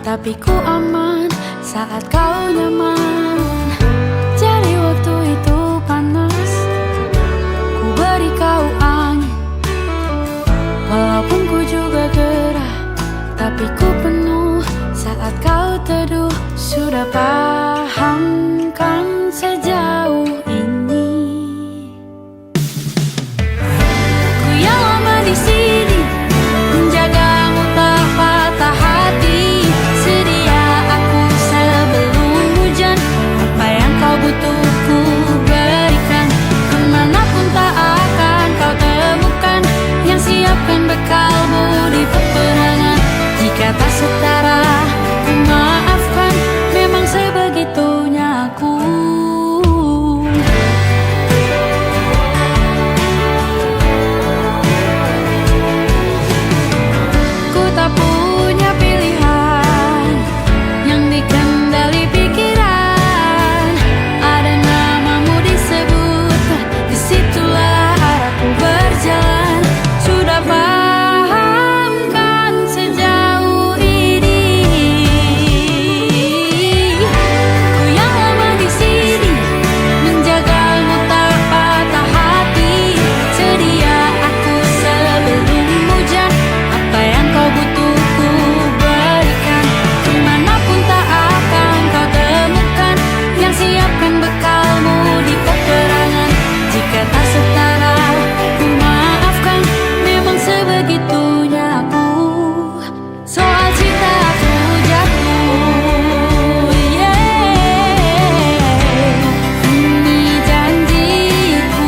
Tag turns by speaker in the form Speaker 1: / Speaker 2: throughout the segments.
Speaker 1: tapi ku aman saat kau nyaman. Jadi waktu itu panas, ku beri kau angin. Walaupun ku juga gerah, tapi ku penuh saat kau teduh. Sudah paham kan sejauh ini? Ku yang lama di sini, menjagamu tak patah hati. Sedia aku sebelum hujan, apa yang kau butuh ku berikan. Kemanapun tak akan kau temukan yang siapkan bekalmu di peperangan. Jika tak setara, ku maafkan, memang sebegitunya aku. Ku tak punya pilihan yang dikendali pikiran. Ada namamu disebut, disitulah arahku berjalan. Sudah paham kan sejauh ini? Ku yang lama di sini, menjagamu tak patah hati. Sedia aku sebelum hujan, apa yang kau butuh ku berikan. Kemanapun tak akan kau temukan yang siapkan bekalmu di peperangan. Jika tak setara, ku maafkan, memang sebegitunya aku. Soal cinta aku jatuh, ini janjiku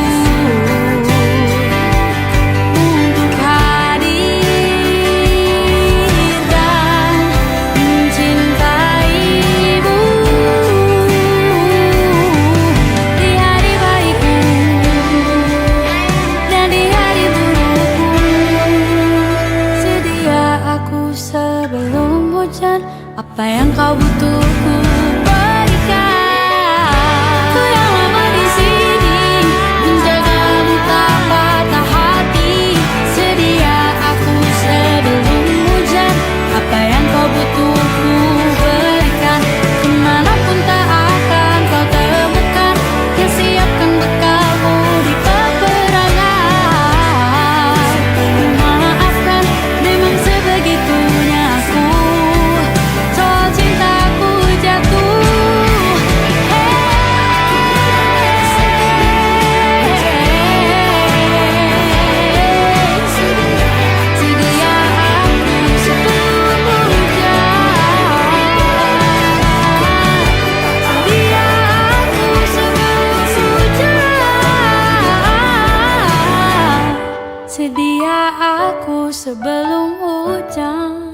Speaker 1: untuk hadir dan mencintaimu di hari baikku dan di hari burukku. Sedia aku sebelum hujan, apa yang kau butuh ku berikan. Ku yang lama di sini, menjagamu tak patah hati. Sedia aku sebelum hujan, apa yang kau butuh ku berikan. Kemanapun tak akan kau temukan yang siapkan bekalmu di peperangan. Ku maafkan, memang sebegitunya aku. Soal cintaku jatuh, sedia aku sebelum hujan. Sedia aku sebelum hujan. Sedia aku sebelum hujan.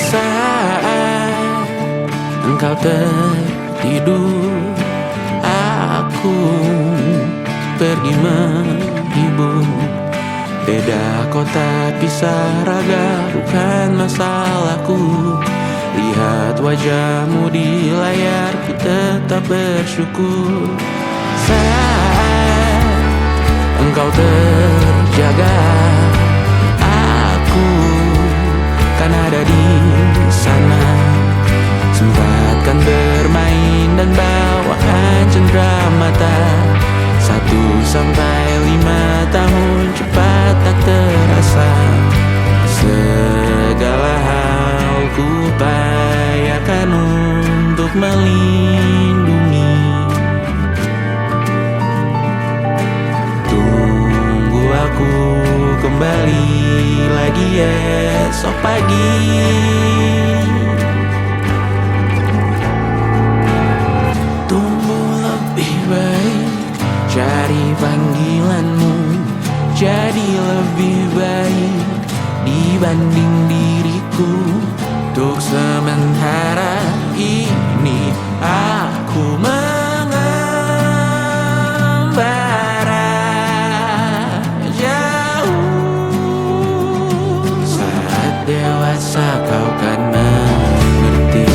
Speaker 2: Saat engkau tertidur, aku pergi menghibur. Beda kota pisah raga bukan masalahku. Lihat wajahmu di layar, ku tetap bersyukur. Saat engkau terjaga, aku kan ada di sana. Sempatkan bermain dan bawaan cenderamata. 1-5 tahun cepat tak terasa. Segala hal ku upayakan untuk melindungi. Tunggu aku kembali lagi esok pagi. Tumbuh lebih baik, cari panggilanmu. Jadi lebih baik dibanding diriku. Untuk sementara ini aku mengembara jauh. Saat dewasa kau kan mengerti.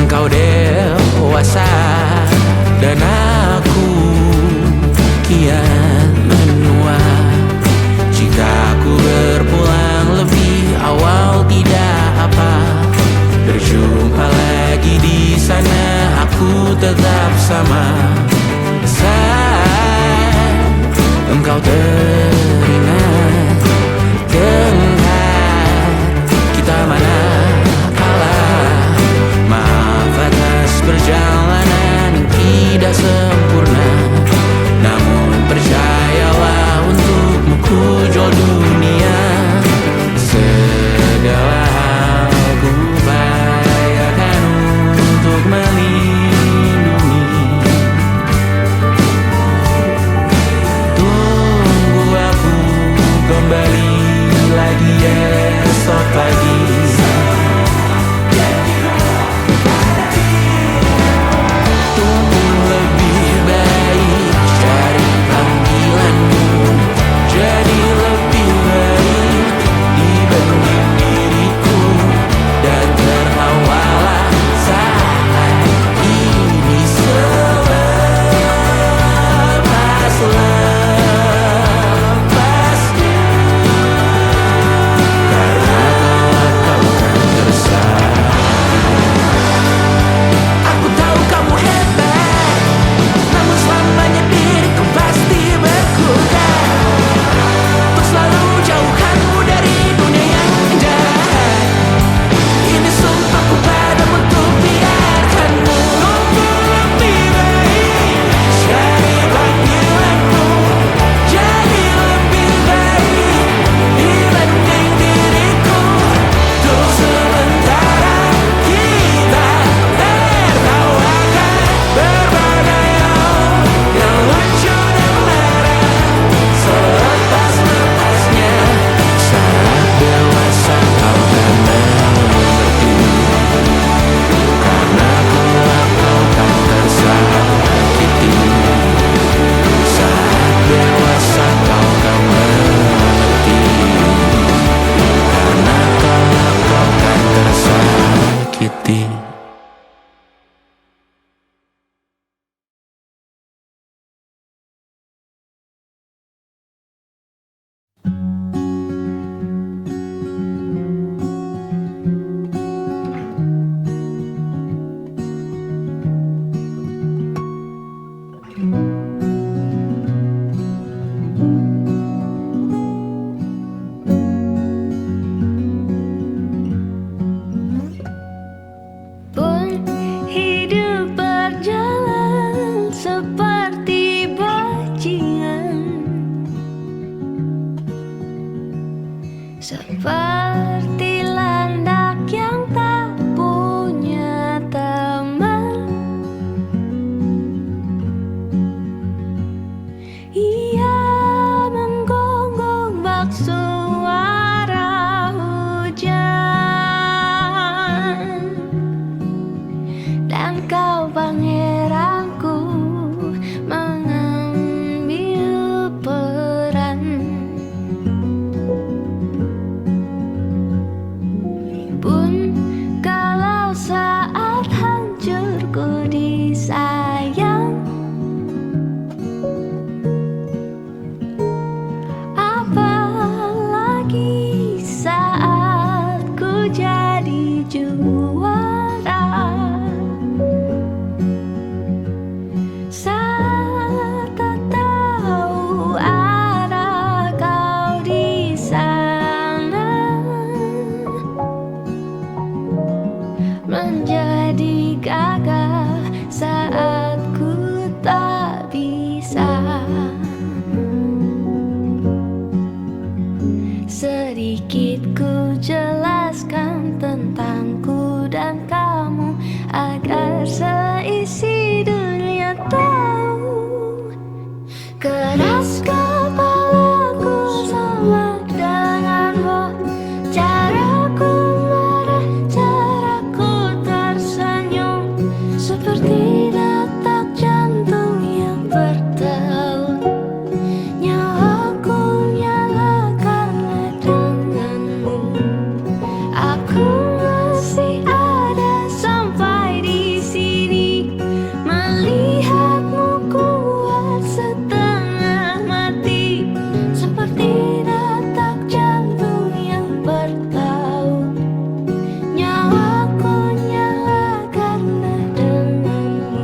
Speaker 2: Engkau dewasa dan aku kian menua. Jika aku berpulang lebih awal tidak apa. Berjumpa lagi di sana, aku tetap sama. Saat engkau teringat tengah kita mana perjalanan yang tidak sempurna, namun percayalah untukmu ku jual dunia. Segala hal ku bayarkan untuk melindungi. Tunggu aku kembali lagi esok pagi.
Speaker 1: Seperti landak yang tak punya teman, ia menggonggong bak suara hujan. Dan kau pangeranku mengambil peran. Pun kalau saat hancurku disayang, apalagi saat ku jadi juara. Seperti detak jantung yang bertaut, nyawaku nyala karena denganmu. Aku masih ada sampai di sini, melihatmu kuat setengah mati. Seperti detak jantung yang bertaut, nyawaku nyala karena denganmu.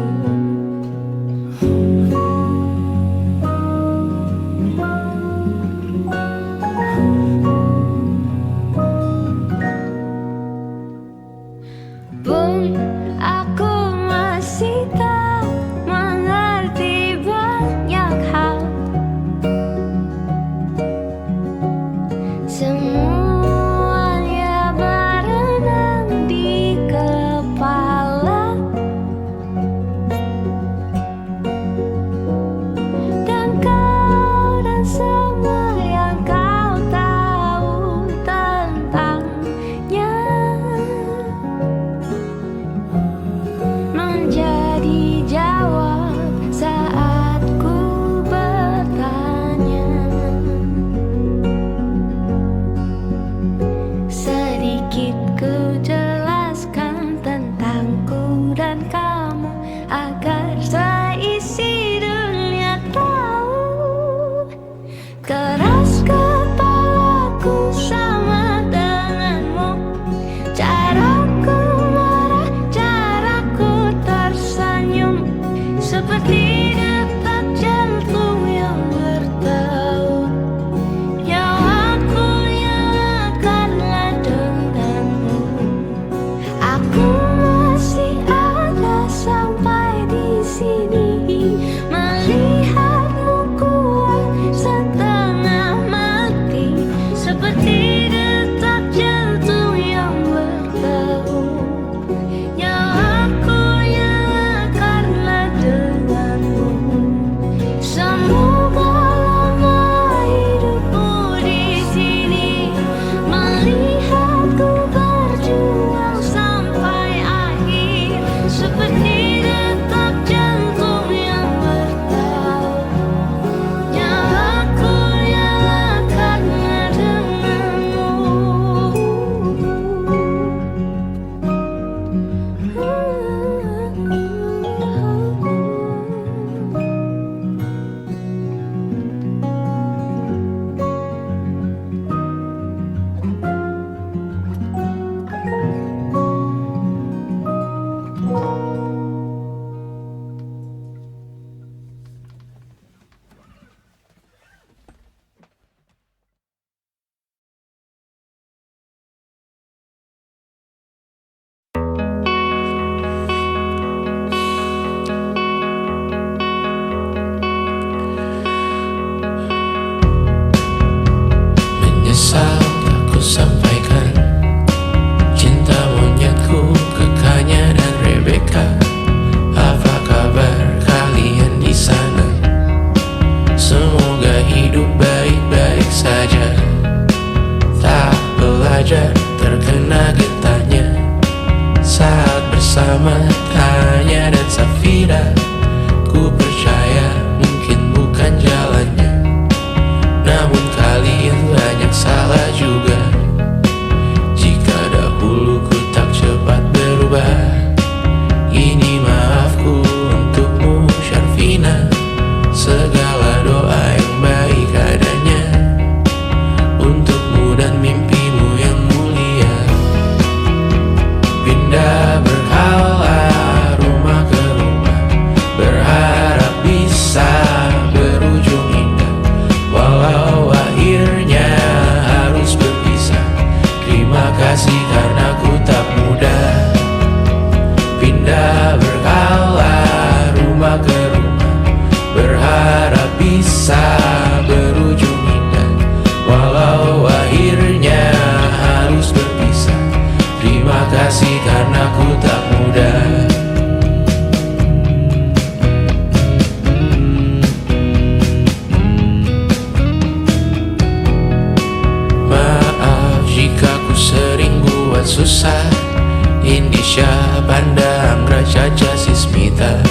Speaker 2: wanita,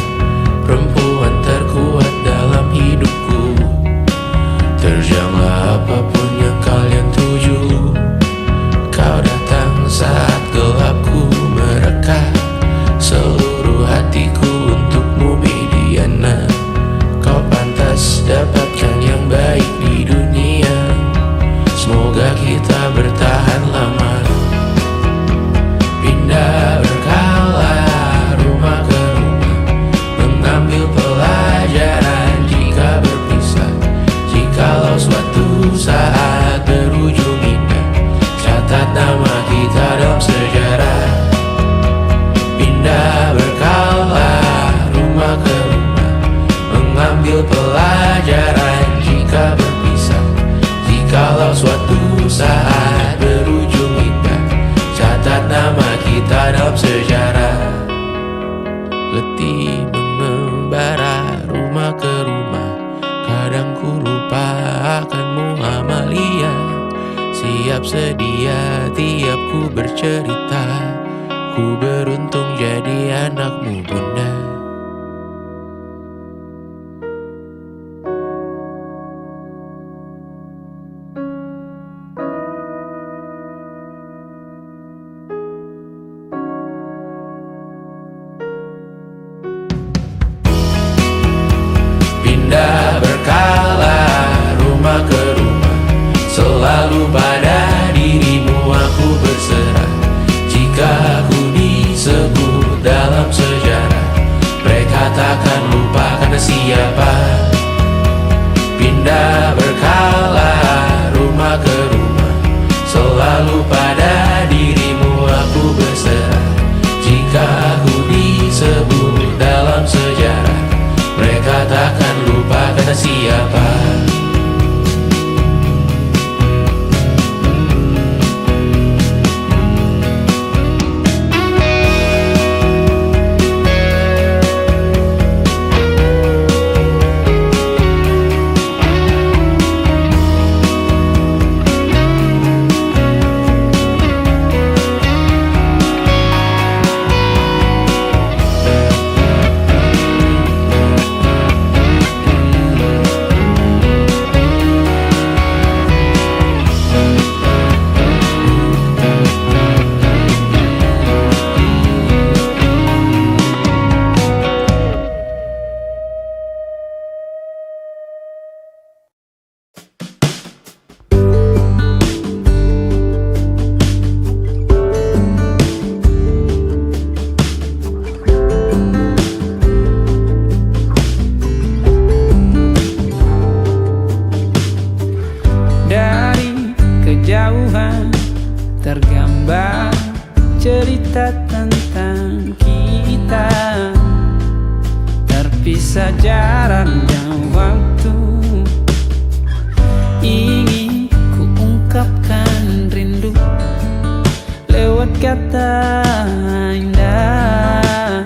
Speaker 2: perempuan terkuat dalam hidupku. Terjanglah apapun yang kalian tuju. Kau datang saat gelapku mereka, seluruh hatiku untukmu Mediana. Kau pantas dapatkan yang baik di dunia. Semoga kita bertahan lama. Pindah berkala rumah ke rumah, mengambil pelajaran jika berpisah. Jikalau suatu saat berujung indah, catat nama kita dalam sejarah. Pindah berkala rumah ke rumah, mengambil pelajaran jika berpisah. Jikalau suatu saat berujung indah, catat nama kita dalam sejarah. Letih mengembara rumah ke rumah, kadang ku lupa akanmu Amalia. Siap sedia tiap ku bercerita, ku beruntung jadi anakmu bunda. Pindah berkala rumah ke rumah, selalu pada dirimu aku berserah. Jika aku disebut dalam sejarah, mereka takkan lupa karena siapa. Pindah berkala rumah ke rumah, selalu pada dirimu aku berserah. Jika aku disebut dalam sejarah, mereka takkan lupa kata siapa.
Speaker 3: Kejauhan tergambar cerita tentang kita, terpisah jarak dan waktu. Ingin ku ungkapkan rindu lewat kata indah,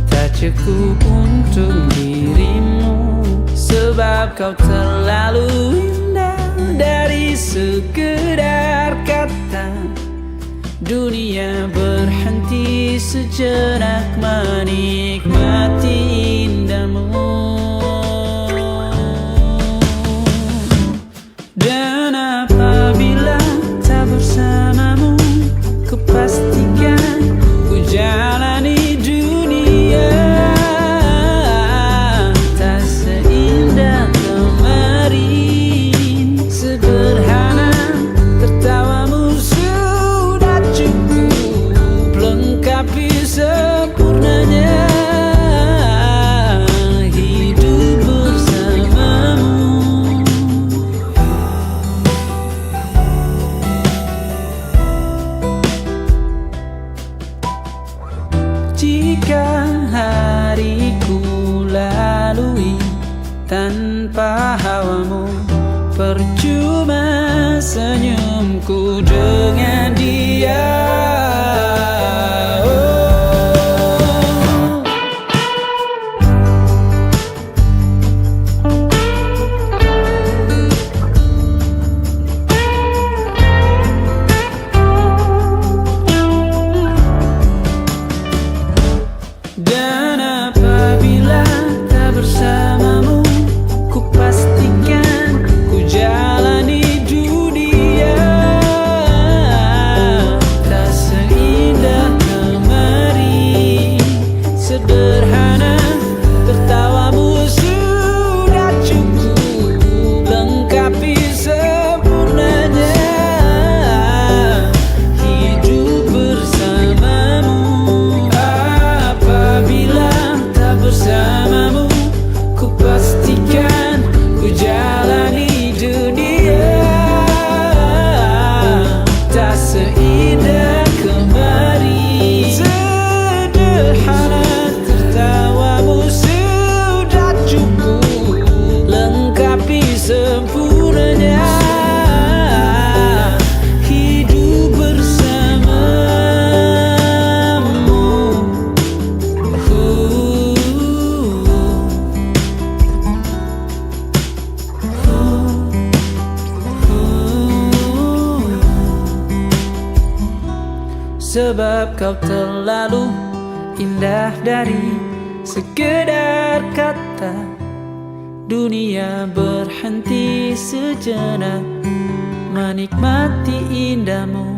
Speaker 3: tak cukup untuk dirimu, sebab kau terlalu indah. Dari sekedar kata, dunia berhenti sejenak menikmati indahmu. Dan apabila tak bersamamu, kupastikan ku jalani dunia tak seindah kemarin. Sederhana, tertawamu sudah cukup lengkapi sempurnanya hidup bersamamu. Jika hariku lalui tanpa hawamu, percuma senyumku dengan dia. Dan bersamamu, ku pastikan ku jalani dunia. Tak seindah kemarin, sederhana, tertawamu sudah cukup lengkapi sempurnanya hidup bersamamu. Apabila tak bersamamu, ku pastikan ku jalani dunia. Tak seindah kemarin, sederhana, tertawamu sudah cukup lengkapi sempurnanya hidup bersamamu. Sebab kau terlalu indah dari sekedar kata. Dunia berhenti sejenak menikmati indahmu.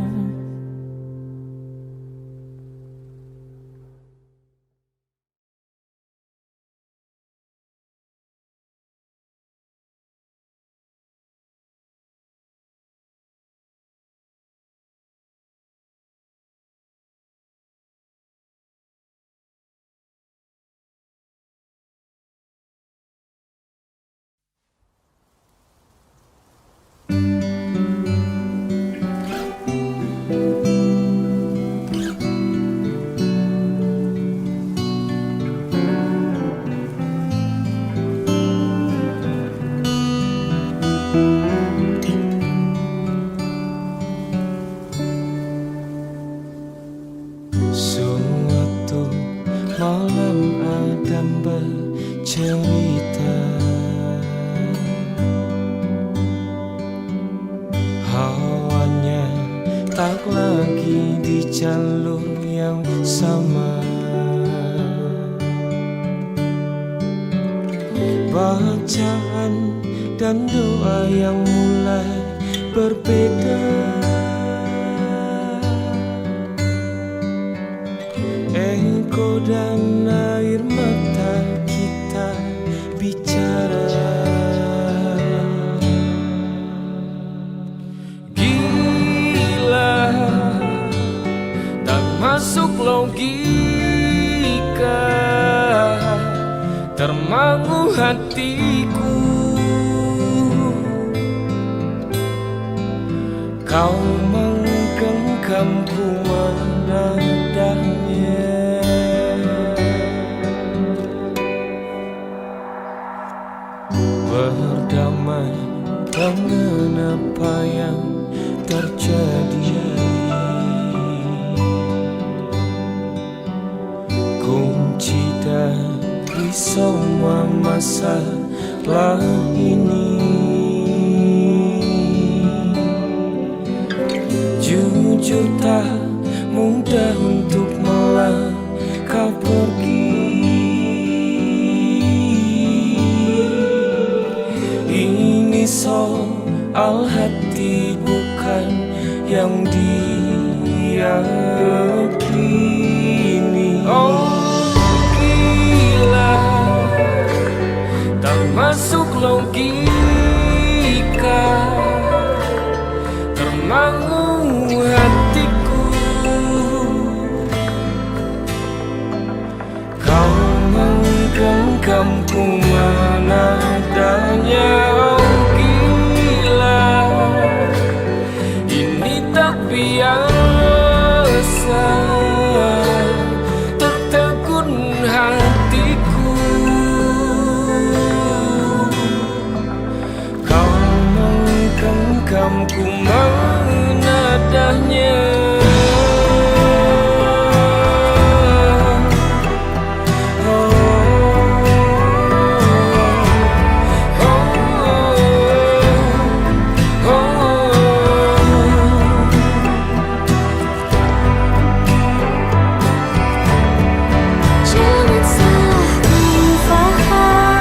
Speaker 2: Suatu malam Adam bercerita, hawanya tak lagi di jalur yang sama. Bacaan dan doa yang mulai berbeda. Engkau dan air mata kita bicara. Gila, tak masuk logika, termangu hatiku. Kau menggenggamku menadahnya. Berdamai dengan apa yang terjadi, kunci dari semua masalah ini. Jujur tak mudah untuk melangkah pergi. Ini soal hati bukan yang diyakini. Oh gila, tak masuk logika, termangu hatiku. Kau menggenggamku menadanya. Oh gila, ini tak biasa, tertegun hatiku. Kau menggenggamku menadahnya.
Speaker 1: Jangan salah ku faham,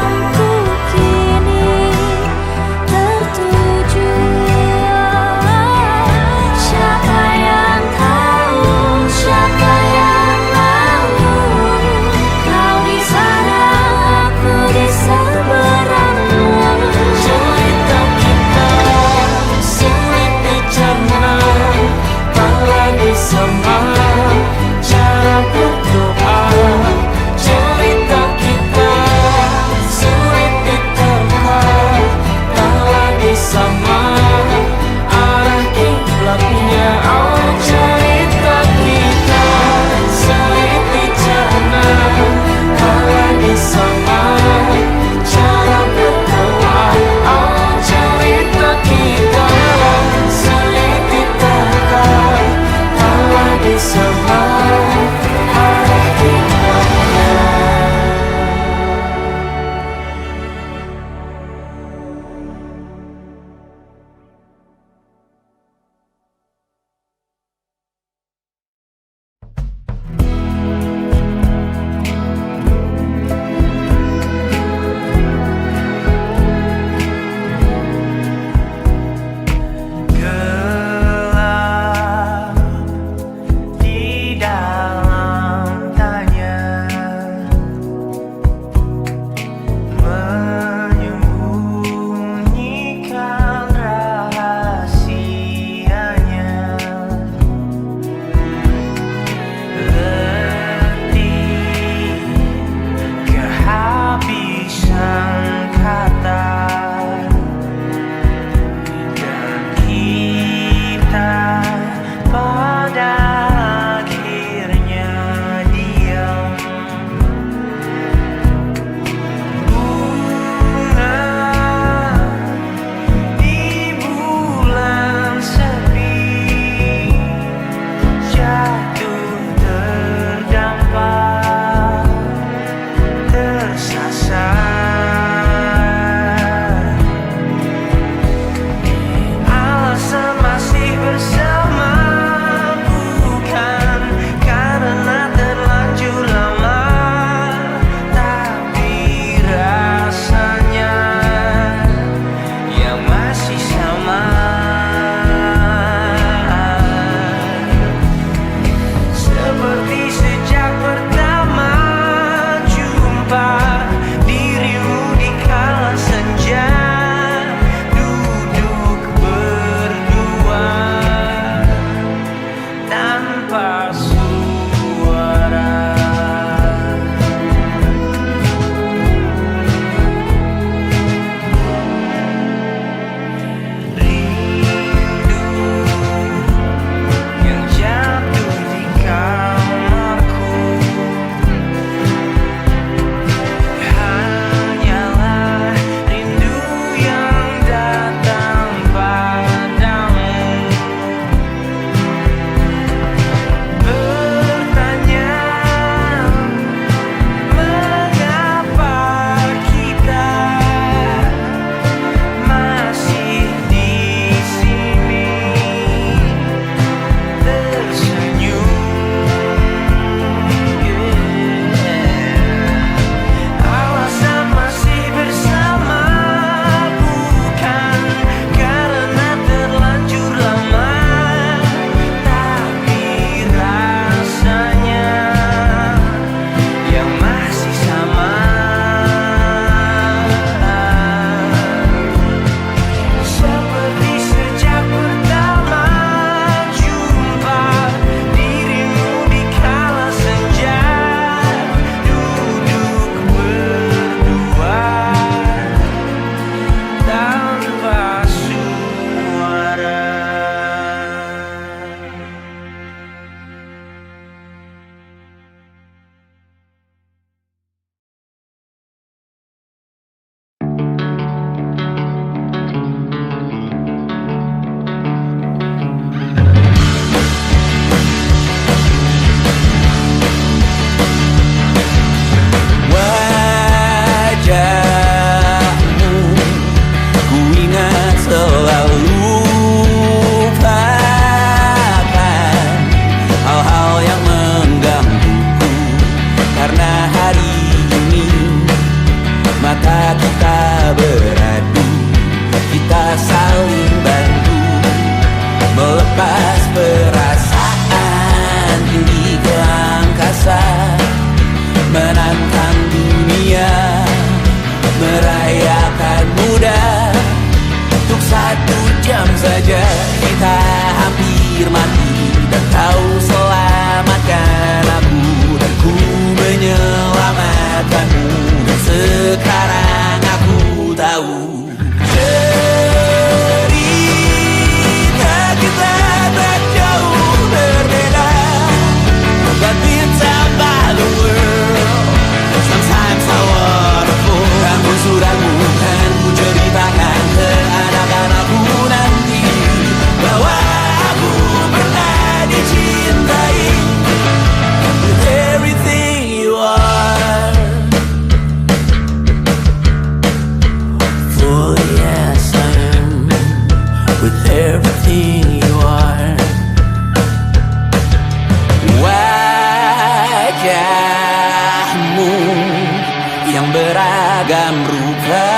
Speaker 2: beragam rupa.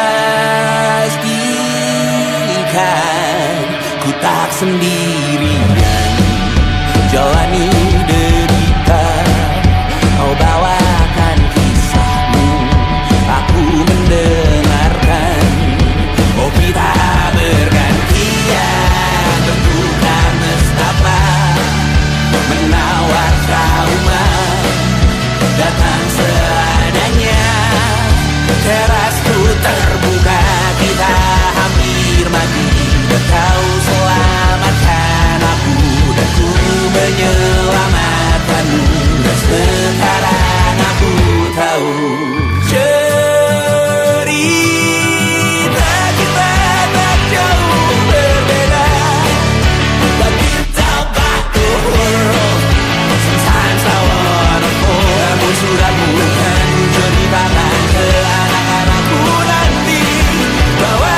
Speaker 2: Pastikan ku tak sendirian jalani derita. Kau bawakan kisahmu, aku mendengarkan. Oh kita bergantian bertukar nestapa, menawar trauma datang seadanya. Terasku terbuka, kita hampir mati, dan kau selamatkan aku, dan ku menyelamatkanmu. Dan sekarang aku tahu cerita kita tak jauh berbeda. But you talk about the world, sometimes I wanna fall. Namun suratmu kan ceritakan ke anak-anakku nanti bahwa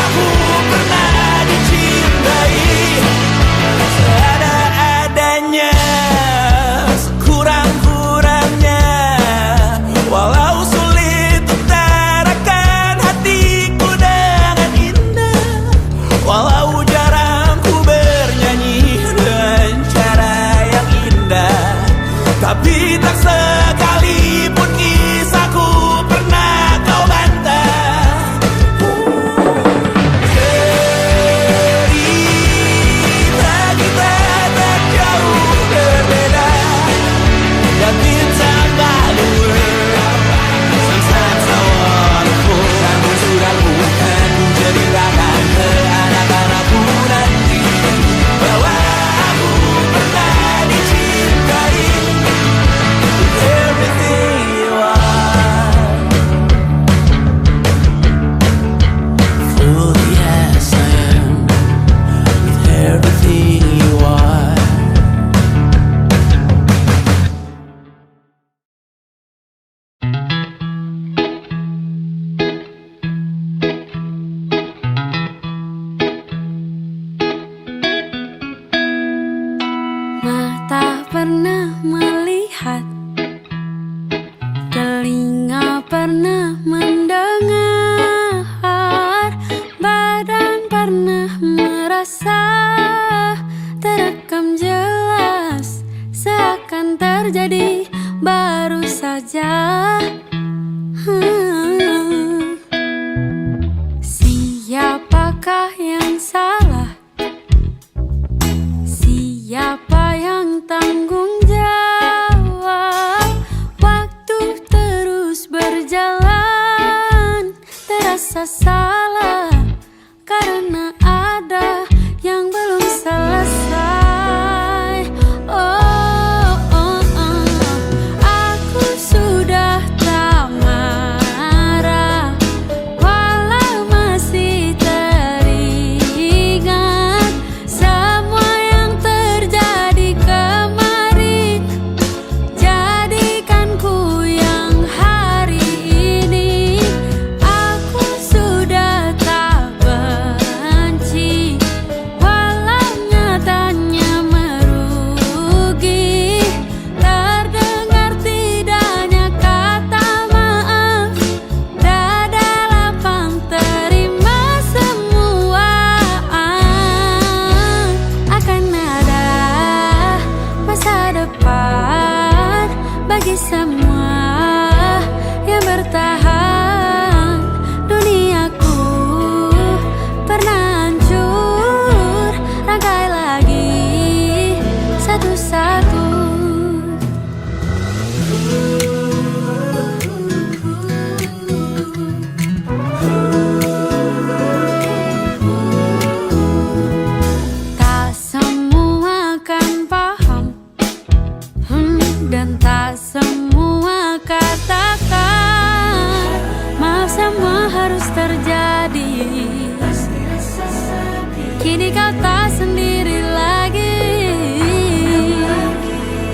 Speaker 2: aku pernah dicintai seada-adanya, sekurang-kurangnya. Walau sulit utarakan hatiku dengan indah, walau jarang ku bernyanyi dengan cara yang indah, tapi tak sekalipun kisahku pernah kau bantah. Cerita kita tak jauh berbeda, but it's about the world. Sometimes I wanna fall. Namun suratmu kan ceritakan ke anak-anakku nanti bahwa aku pernah dicintai. Everything you are, fully as I am, with everything you are.
Speaker 1: Mata pernah melihat, telinga pernah mendengar, badan pernah merasa, terekam jelas, seakan terjadi baru saja. Siapakah yang salah? Siapa yang tanggung jawab? Waktu terus berjalan, terasa salah karena ada yang belum selesai. Oh, oh, oh. Aku sudah tak marah, walau masih teringat semua yang terjadi kemarin. Jadikan ku yang hari ini. Aku sudah tak benci, walau nyatanya merugi. Terdengar tidaknya kata maaf, dada lapang terima semua. Akan ada masa depan bagi semua yang bertahan. Duniaku pernah hancur, rangkai lagi satu-satu. Tak semua kan paham, dan tak semua katakan maaf, semua harus terjadi. Kini kau tak sendiri lagi.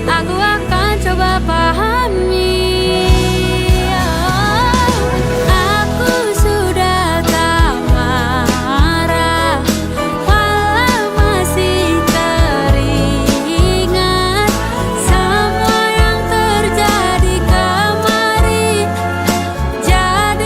Speaker 1: Aku akan coba pahami. Aku sudah tak marah, walau masih teringat semua yang terjadi kemarin. Jadi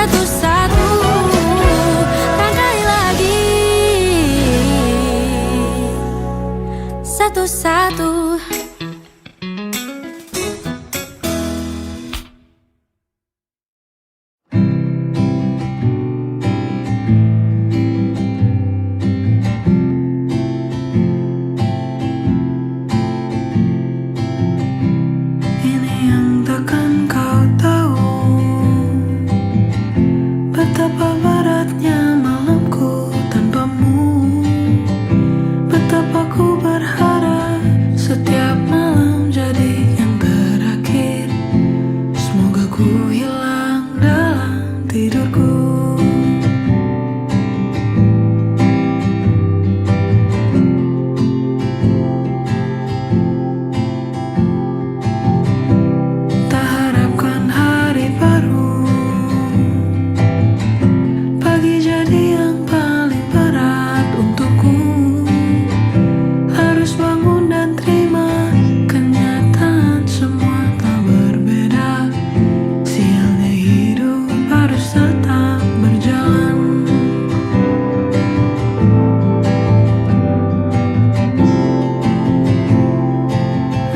Speaker 1: satu-satu, rangkai lagi satu-satu.
Speaker 3: Ini yang takkan kau tahu, betapa beratnya malamku tanpamu. Betapa ku berharap setiap malam jadi yang terakhir. Semoga ku hilang dalam tidurku. Tak harapkan hari baru, pagi jadi yang paling berat untukku. Harus bangun dan terima kenyataan semua tak berbeda. Sialnya hidup harus tetap berjalan.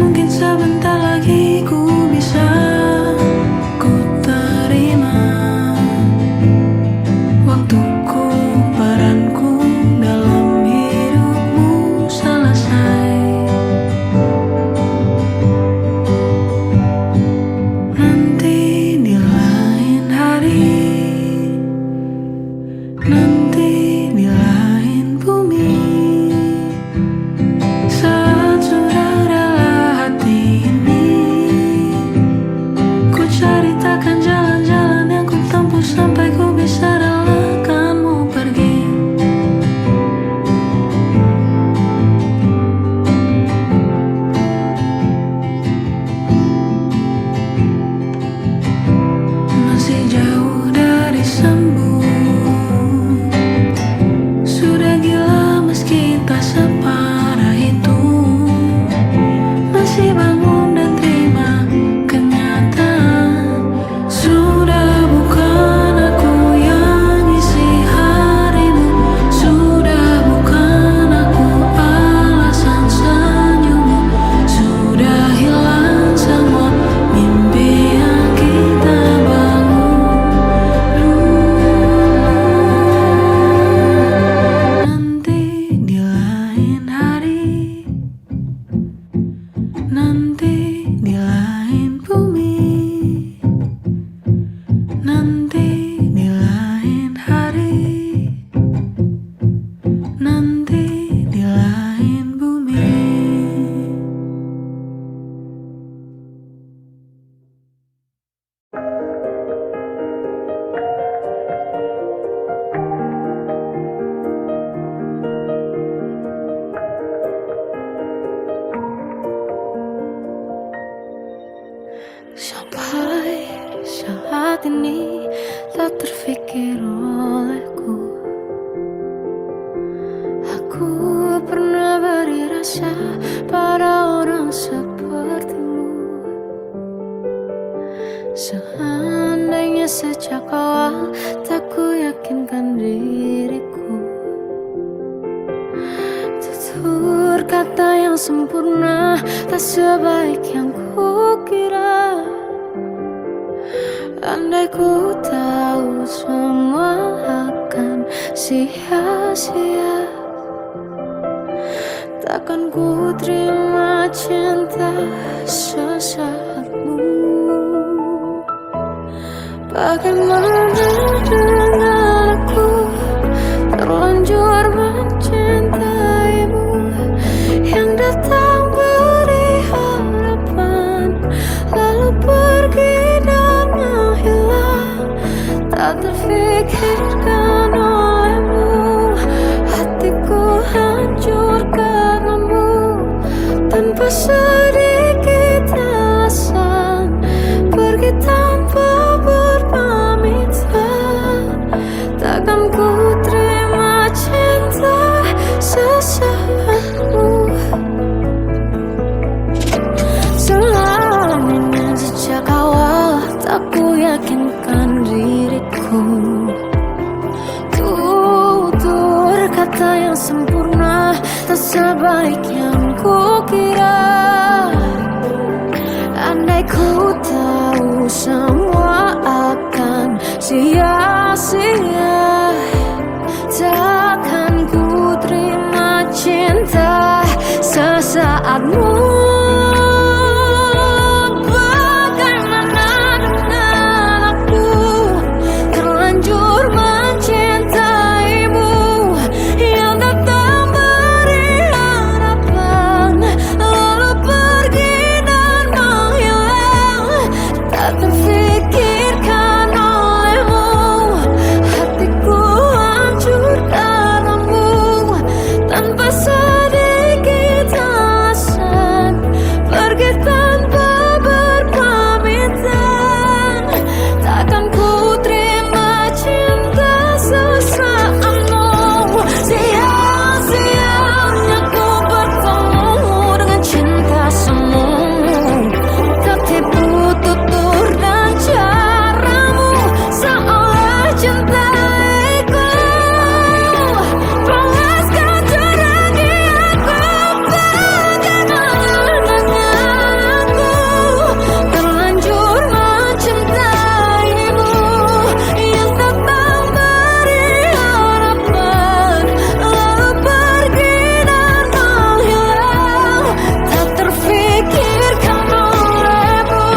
Speaker 3: Mungkin sebentar lagi ku bisa ku terima waktuku, peranku dalam hidupmu selesai. Nanti di lain hari, nanti di lain bumi, saat sudah rela hati ini, ku ceritakan jalan-jalan yang ku tempuh sampai ku bisa relakanmu pergi. Masih jauh dari sembuh, sudah gila meski tak separah itu. Masih bangun dan terima kenyataan, sudah bukan aku yang isi harimu. Sudah bukan aku alasan senyummu. Sudah hilang semua mimpi yang kita bangun dulu. Nanti di lain hari, nanti di lain bumi, nanti di lain hari, nanti di lain bumi.
Speaker 1: Sampai saat ini tak terfikir olehku, aku pernah beri rasa pada orang sepertimu. Seandainya sejak awal tak ku yakinkan diriku, tutur kata yang sempurna tak sebaik yang kukira. Andai ku tahu semua akan sia-sia, takkan ku terima cinta sesaatmu. Bagaimana dengan aku terlanjur mencintaimu, yang datang beri harapan lalu pergi dan menghilang. Tak terfikirkan olehmu, hatiku hancur karenamu. Tanpa sedikit alasan pergi tanpa berpamitan, takkan ku terima cinta sesaatmu. Selamanya sejak awal tak ku yakinkan diriku, sebaik yang kukira. Andai ku tahu semua akan sia-sia, takkan ku terima cinta sesaatmu. Bagaimana dengan aku terlanjur mencintaimu yang datang beri harapan lalu pergi dan menghilang, tak terfikirkan olehmu. Hatiku hancur karenamu tanpa sedikit alasan, pergi tanpa berpamitan. Takkan ku terima cinta sesaatmu. Sia-sianya ku bertemu dengan cinta semu, tertipu tutur dan caramu seolah cintaiku. Panaskan teranggi aku, bagaimana dengan aku terlanjur mencintaimu yang datang beri harapan lalu pergi dan menghilang, tak terfikirkan olehmu.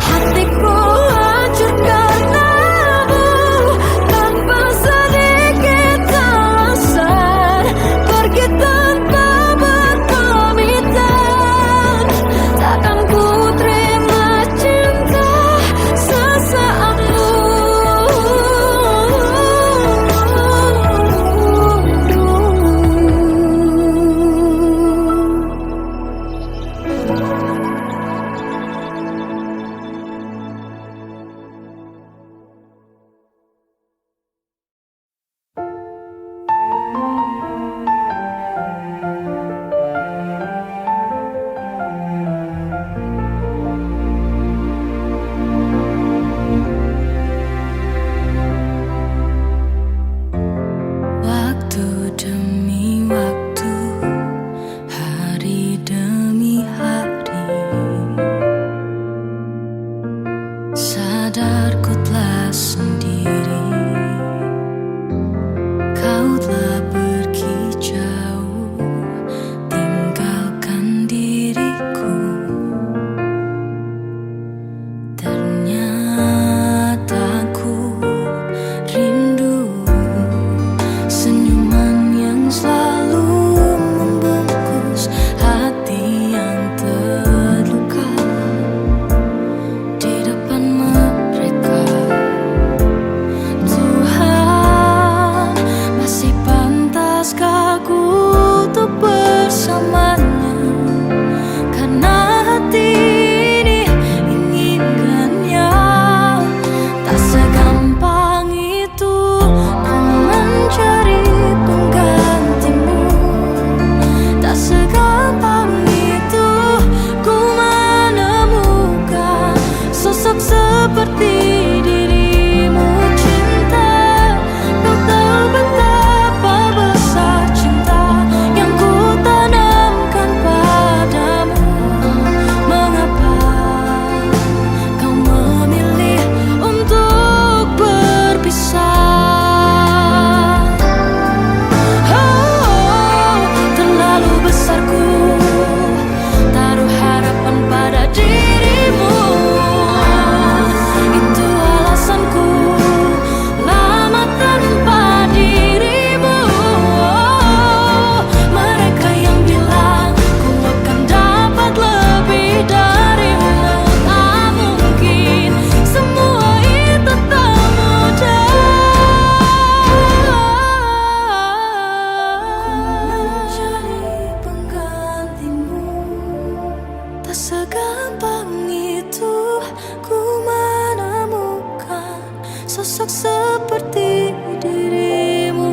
Speaker 1: Hatiku hancur karenamu tanpa sedikit alasan, pergi tanpa berpamitan. Takkan ku terima cinta sesaatmu. Waktu demi waktu, hari demi hari, sadar ku telah sendiri. Kau telah pergi jauh, tinggalkan diriku. Ternyata ku rindu senyuman yang selalu membungkus hati yang terluka di depan mereka. Tuhan, masih pantaskah ku untuk bersamanya? Karena hati ini inginkannya. Tak segampang itu ku mencari penggantimu. Tak segampang itu ku menemukan sosok seperti dirimu. Cinta, kau tahu betapa besar cinta yang ku tanamkan padamu. Mengapa kau memilih untuk berpisah? Oh, terlalu besar ku taruh harapan pada dirimu. Itu alasanku lama tanpa dirimu. Mereka yang bilang ku akan dapat lebih darimu, tak mungkin. Semua itu tak mudah. Ku mencari penggantimu. Tak segampang itu ku menemukan sosok seperti dirimu.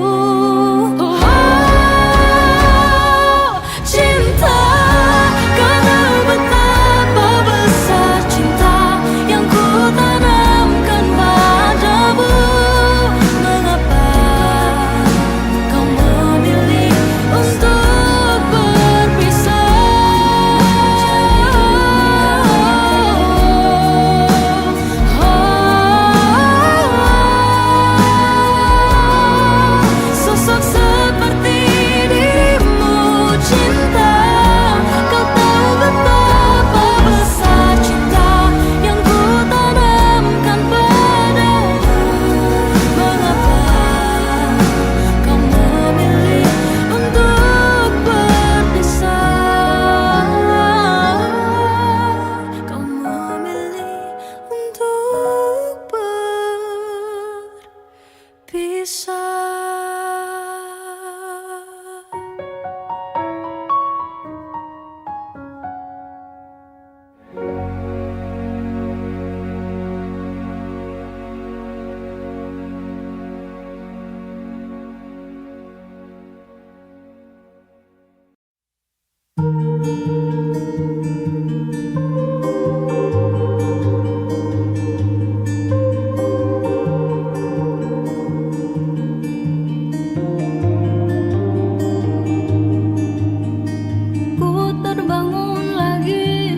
Speaker 1: Cinta, kau tahu betapa besar cinta yang ku tanamkan padamu. Mengapa kau memilih untuk
Speaker 3: bisa. Ku terbangun lagi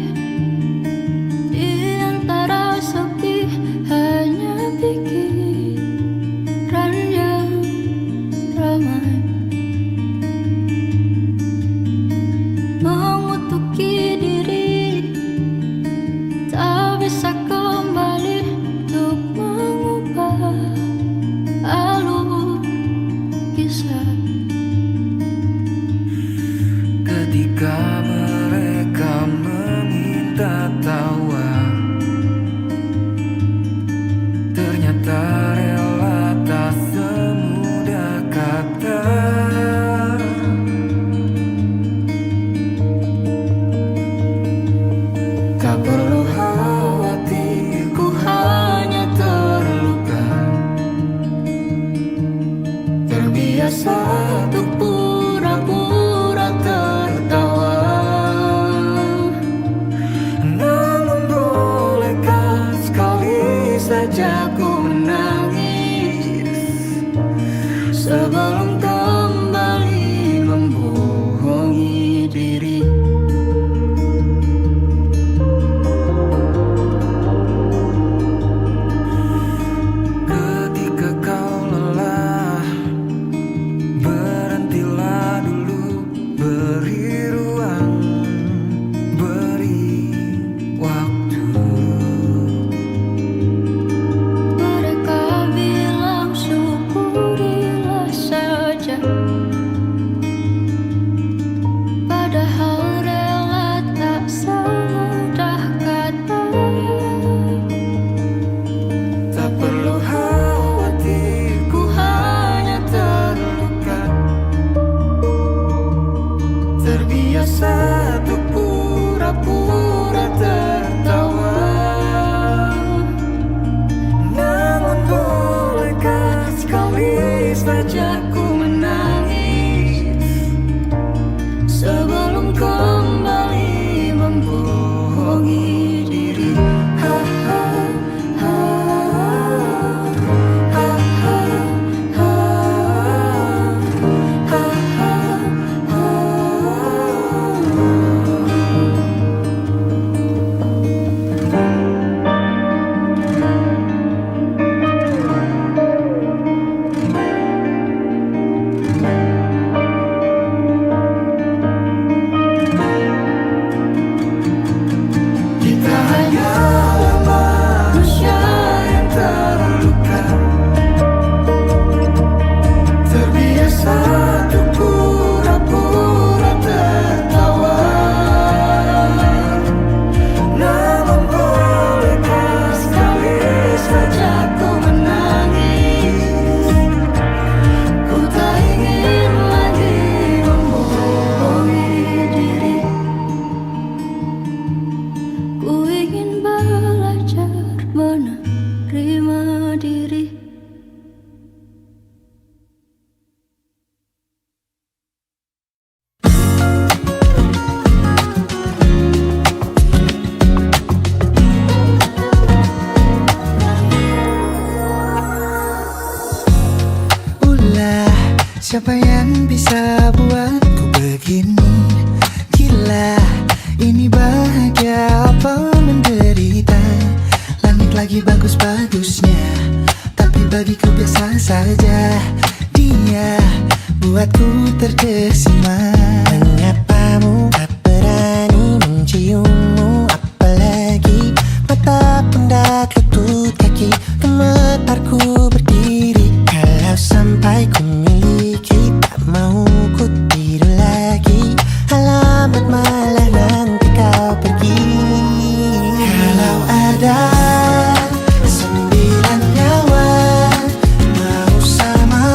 Speaker 3: di antara sepi, hanya pikiran yang ramai mengutuki diri, tak bisa kembali untuk mengubah alur kisah.
Speaker 4: Ketika mereka meminta tawa, ternyata rela tak semudah kata. Tak perlu khawatir, ku hanya terluka, terbiasa untuk pura-pura tertawa. Namun bolehkah sekali saja ku menangis sebelum kembali membohongi diri. Ketika kau lelah, berhentilah dulu, beri ruang, beri waktu.
Speaker 3: Mereka bilang syukurilah saja, padahal rela tak semudah kata.
Speaker 4: Tak perlu khawatir, ku hanya terluka, terbiasa untuk pura-pura tertawa. Namun bolehkah sekali saja ku menangis sebelum kembali membohongi diri. Ha, ha, ha, ha, ha, ha, ha, ha, ha. Kita hanyalah manusia yang terluka, terbiasa untuk pura-pura tertawa. Namun bolehkah sekali saja ku menangis, ku tak ingin lagi membohongi diri.
Speaker 3: Ku ingin belajar menerima diri.
Speaker 4: Ulah, siapa yang bisa buatku begini? Gila, ini bahagia apa menderita? Langit lagi bagus-bagusnya, tapi bagiku biasa saja. Dia buatku terkesima. Menyapamu, tak berani menciummu, apalagi mata pundak lutut kaki. Gemetarku berdiri kalau sampai ku miliki, tak mau ku tidur lagi. Alamat malah nanti kau pergi. Kalau ada 9 nyawa mau sama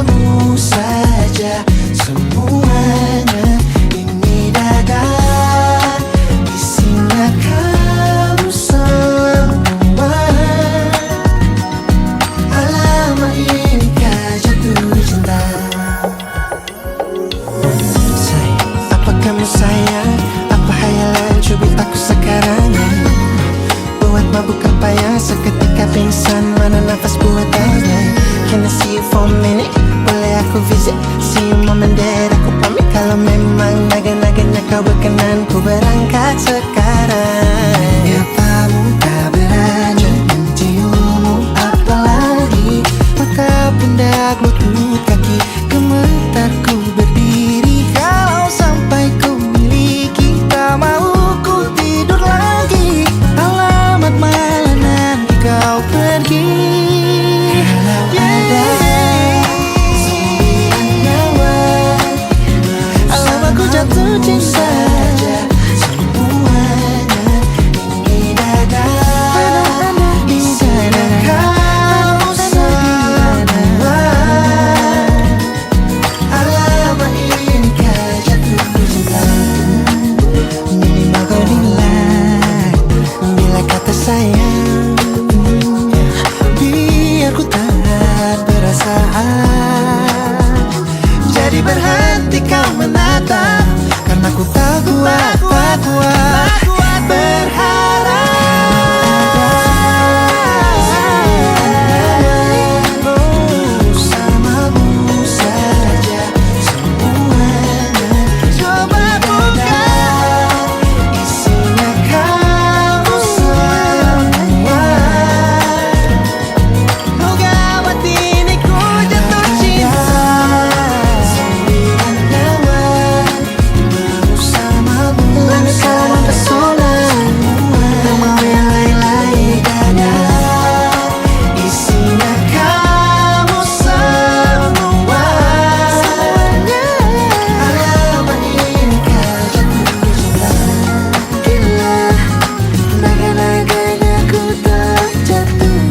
Speaker 4: ini boleh aku visit. See you mom and dad, aku pamit. Kalau memang naga-naganya kau berkenan, ku berangkat sekarang. Ya kamu tak berani menciummu apalagi. Mata pundak lutut kaki gemetar ku berdiri. Kalau sampai ku miliki, tak mau ku tidur lagi. Alamat mana nanti kau pergi. Kalau ada sembilan nyawa, alam aku jatuh cinta. Semuanya ini dada, di sana kau semua. Alamat ini kau jatuh cinta. Minimal kau nilai bila kata sayang, biar ku tak perasaan. Jadi berhenti kau menatap, karena ku tak kuat berharap. Bersamamu saja semuanya. Coba buka, isinya kamu semua. Oh gawat ini ku jatuh cinta. Sembilan nyawa bersamamu, bersama pesona. Tak mau yang lain-lain dada, isinya kamu semua. Alamat ini kau jatuh cinta. Gila, naga-naganya ku tak jatuh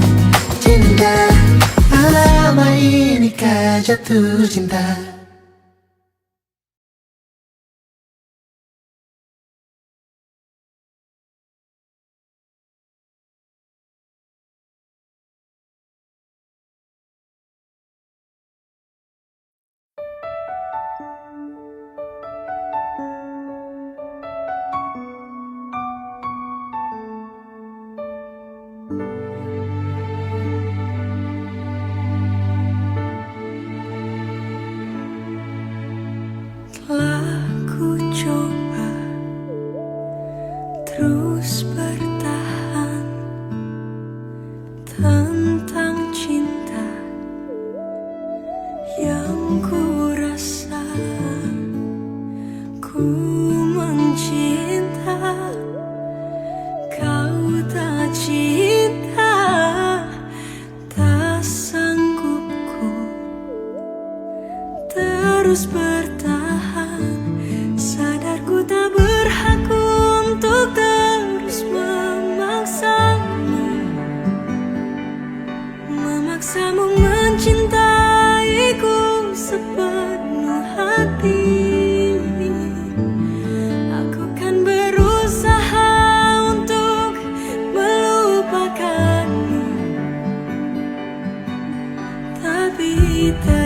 Speaker 4: cinta. Alamat ini kau jatuh cinta.
Speaker 3: Telah ku coba terus bertahan tentang cinta yang ku rasa. Ku mencinta, kau tak cinta. Tak sanggup ku terus bertahan. Sadar ku tak berhak untuk terus memaksamu mencintaiku sepenuh hati. Aku kan berusaha untuk melupakanmu, tapi tak